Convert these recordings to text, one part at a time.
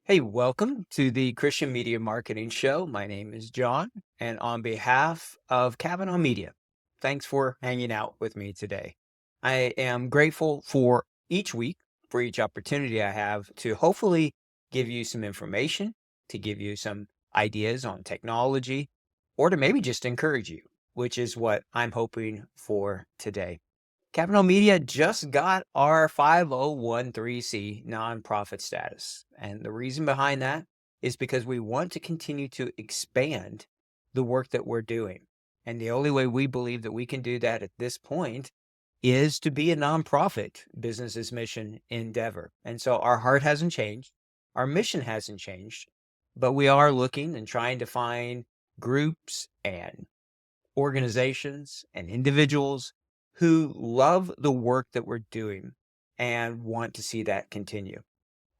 Hey, welcome to the Christian Media Marketing Show. My name is John, and on behalf of Kavanaugh Media, thanks for hanging out with me today. I am grateful for each week, for each opportunity I have to hopefully give you some information, to give you some ideas on technology, or to maybe just encourage you, which is what I'm hoping for today. Capital Media just got our 5013C nonprofit status. And the reason behind that is because we want to continue to expand the work that we're doing. And the only way we believe that we can do that at this point is to be a nonprofit business mission endeavor. And so our heart hasn't changed, our mission hasn't changed, but we are looking and trying to find groups and organizations and individuals who love the work that we're doing and want to see that continue.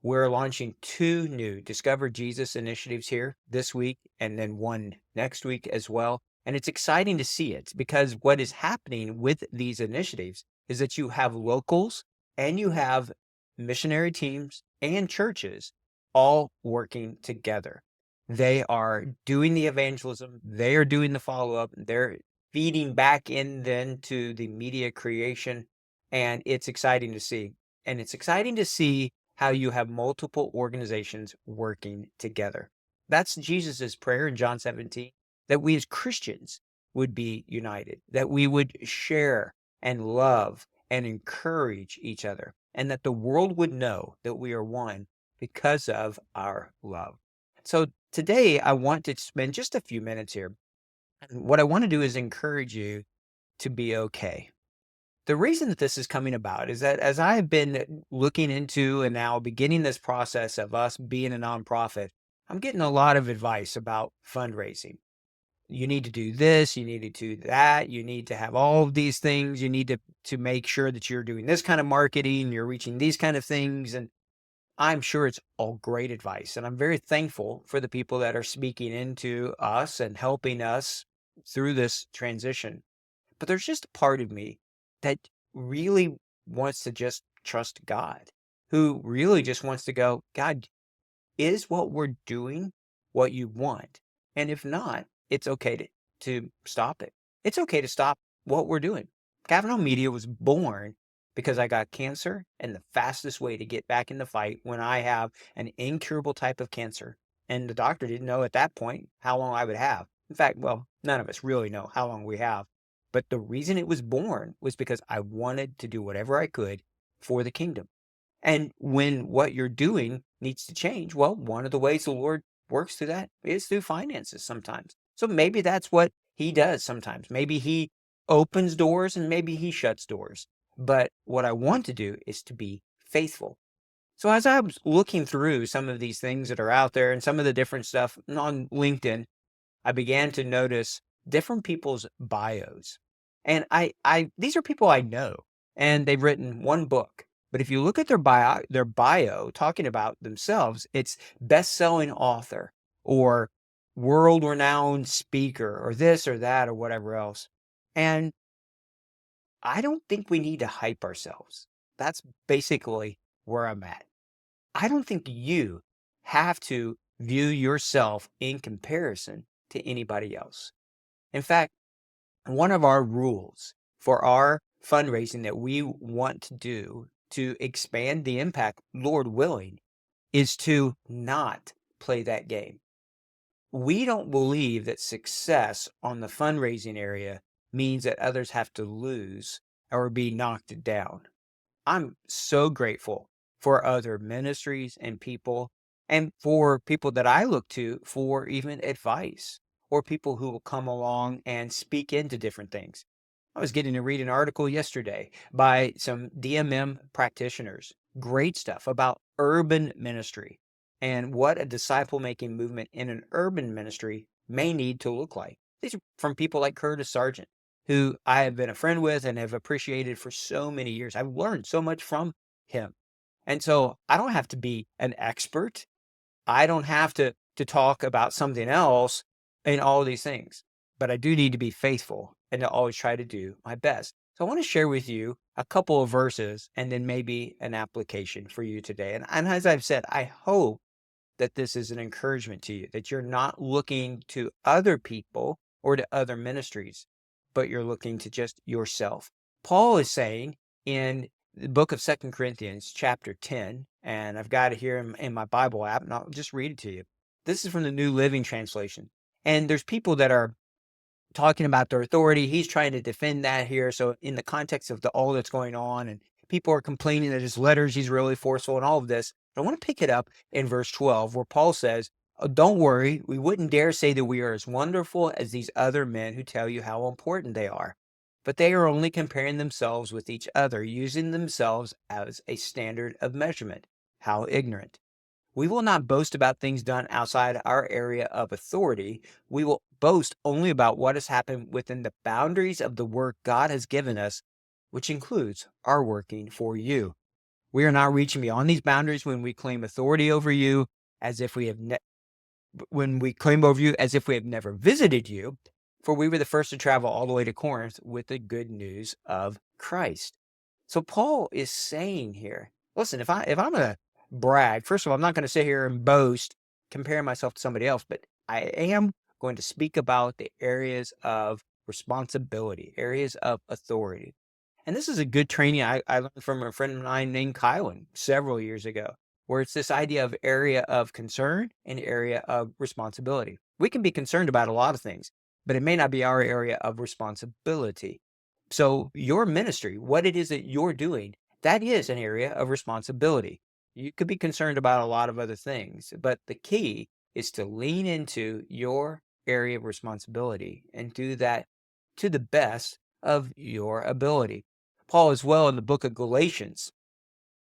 We're launching two new Discover Jesus initiatives here this week and then one next week as well. And it's exciting to see it because what is happening with these initiatives is that you have locals and you have missionary teams and churches all working together. They are doing the evangelism, they are doing the follow up, they're feeding back in then to the media creation. And it's exciting to see. And it's exciting to see how you have multiple organizations working together. That's Jesus's prayer in John 17, that we as Christians would be united, that we would share and love and encourage each other, and that the world would know that we are one because of our love. So today I want to spend just a few minutes here. And what I want to do is encourage you to be okay. The reason that this is coming about is that as I've been looking into and now beginning this process of us being a nonprofit, I'm getting a lot of advice about fundraising. You need to do this, you need to do that, you need to have all of these things, you need to make sure that you're doing this kind of marketing, you're reaching these kind of things. And I'm sure it's all great advice. And I'm very thankful for the people that are speaking into us and helping us through this transition. But there's just a part of me that really wants to just trust God, who really just wants to go, God, is what we're doing what you want? And if not, it's okay to stop it. It's okay to stop what we're doing. Kavanaugh Media was born because I got cancer, and the fastest way to get back in the fight when I have an incurable type of cancer. And the doctor didn't know at that point how long I would have. In fact, well, none of us really know how long we have. But the reason it was born was because I wanted to do whatever I could for the kingdom. And when what you're doing needs to change, well, one of the ways the Lord works through that is through finances sometimes. So maybe that's what he does sometimes. Maybe he opens doors and maybe he shuts doors. But what I want to do is to be faithful. So as I was looking through some of these things that are out there and some of the different stuff on LinkedIn, I began to notice different people's bios. And I these are people I know, and they've written one book. But if you look at their bio talking about themselves, it's best-selling author or world-renowned speaker or this or that or whatever else. And I don't think we need to hype ourselves. That's basically where I'm at. I don't think you have to view yourself in comparison to anybody else. In fact, one of our rules for our fundraising that we want to do to expand the impact, Lord willing, is to not play that game. We don't believe that success on the fundraising area means that others have to lose or be knocked down. I'm so grateful for other ministries and people, and for people that I look to for even advice, or people who will come along and speak into different things. I was getting to read an article yesterday by some DMM practitioners. Great stuff about urban ministry and what a disciple making movement in an urban ministry may need to look like. These are from people like Curtis Sargent, who I have been a friend with and have appreciated for so many years. I've learned so much from him. And so I don't have to be an expert. I don't have to talk about something else in all of these things, but I do need to be faithful and to always try to do my best. So I want to share with you a couple of verses and then maybe an application for you today. And as I've said, I hope that this is an encouragement to you, that you're not looking to other people or to other ministries, but you're looking to just yourself. Paul is saying in the book of 2 Corinthians, chapter 10, and I've got it here in my Bible app, and I'll just read it to you. This is from the New Living Translation. And there's people that are talking about their authority. He's trying to defend that here. So in the context of all that's going on, and people are complaining that his letters, he's really forceful and all of this. I want to pick it up in verse 12 where Paul says, "Oh, don't worry, we wouldn't dare say that we are as wonderful as these other men who tell you how important they are. But they are only comparing themselves with each other, using themselves as a standard of measurement. How ignorant. We will not boast about things done outside our area of authority. We will boast only about what has happened within the boundaries of the work God has given us, which includes our working for you. We are not reaching beyond these boundaries when we claim authority over you as if we have when we claim over you as if we have never visited you, for we were the first to travel all the way to Corinth with the good news of Christ." So Paul is saying here, listen, if I'm gonna brag, first of all, I'm not gonna sit here and boast, comparing myself to somebody else, but I am going to speak about the areas of responsibility, areas of authority. And this is a good training I learned from a friend of mine named Kylan several years ago, where it's this idea of area of concern and area of responsibility. We can be concerned about a lot of things, but it may not be our area of responsibility. So your ministry, what it is that you're doing, that is an area of responsibility. You could be concerned about a lot of other things, but the key is to lean into your area of responsibility and do that to the best of your ability. Paul, as well, in the book of Galatians,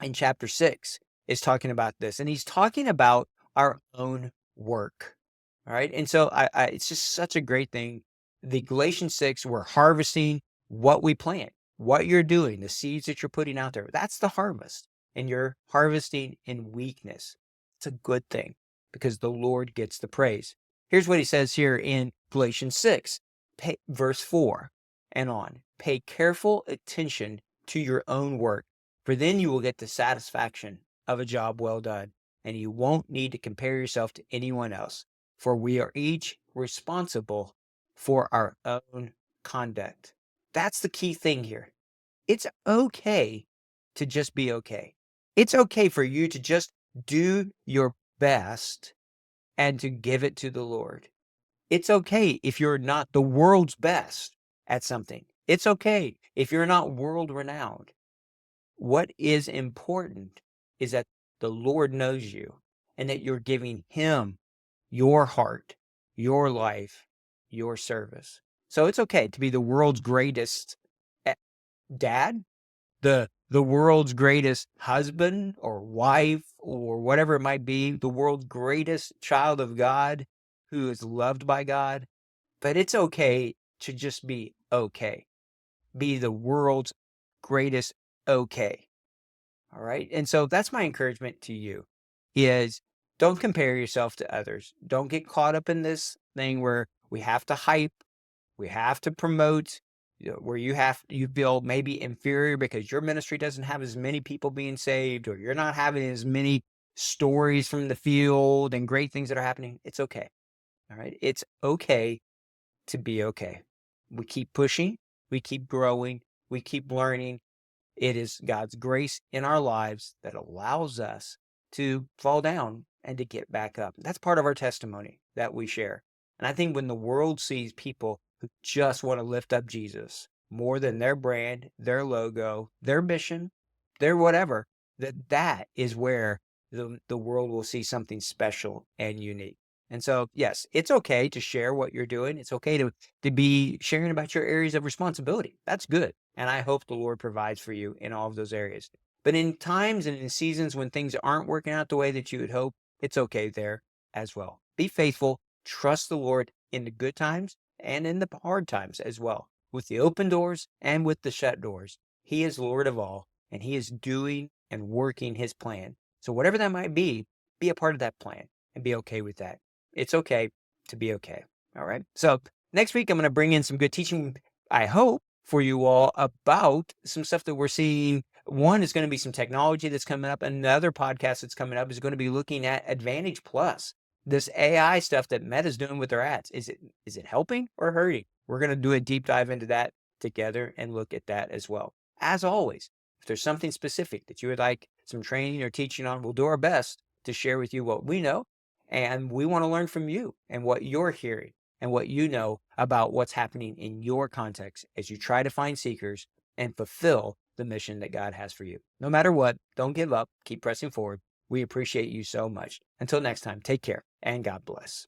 in chapter 6, is talking about this, and he's talking about our own work. All right. And so it's just such a great thing. The Galatians 6, we're harvesting what we plant, what you're doing, the seeds that you're putting out there. That's the harvest. And you're harvesting in weakness. It's a good thing because the Lord gets the praise. Here's what he says here in Galatians 6, verse 4 and on. Pay careful attention to your own work, for then you will get the satisfaction of a job well done, and you won't need to compare yourself to anyone else, for we are each responsible for our own conduct. That's the key thing here. It's okay to just be okay. It's okay for you to just do your best and to give it to the Lord. It's okay if you're not the world's best at something. It's okay if you're not world renowned. What is important is that the Lord knows you and that you're giving Him your heart, your life, your service. So it's okay to be the world's greatest dad, the world's greatest husband or wife or whatever it might be, the world's greatest child of God who is loved by God. But it's okay to just be okay. Be the world's greatest okay. All right. And so that's my encouragement to you is don't compare yourself to others. Don't get caught up in this thing where we have to hype, we have to promote, where you feel maybe inferior because your ministry doesn't have as many people being saved, or you're not having as many stories from the field and great things that are happening. It's okay. All right. It's okay to be okay. We keep pushing, we keep growing, we keep learning. It is God's grace in our lives that allows us to fall down and to get back up. That's part of our testimony that we share. And I think when the world sees people who just want to lift up Jesus more than their brand, their logo, their mission, their whatever, that is where the world will see something special and unique. And so, yes, it's okay to share what you're doing. It's okay to be sharing about your areas of responsibility. That's good. And I hope the Lord provides for you in all of those areas. But in times and in seasons when things aren't working out the way that you would hope, it's okay there as well. Be faithful. Trust the Lord in the good times and in the hard times as well, with the open doors and with the shut doors. He is Lord of all, and He is doing and working His plan. So whatever that might be a part of that plan and be okay with that. It's okay to be okay. All right. So next week, I'm going to bring in some good teaching, I hope, for you all about some stuff that we're seeing One is going to be some technology that's coming up. Another podcast that's coming up is going to be looking at Advantage Plus, this AI stuff that Meta's doing with their ads. Is it helping or hurting? We're going to do a deep dive into that together and look at that as well. As always, if there's something specific that you would like some training or teaching on, we'll do our best to share with you what we know. And we want to learn from you and what you're hearing and what you know about what's happening in your context as you try to find seekers and fulfill the mission that God has for you. No matter what, don't give up. Keep pressing forward. We appreciate you so much. Until next time, take care and God bless.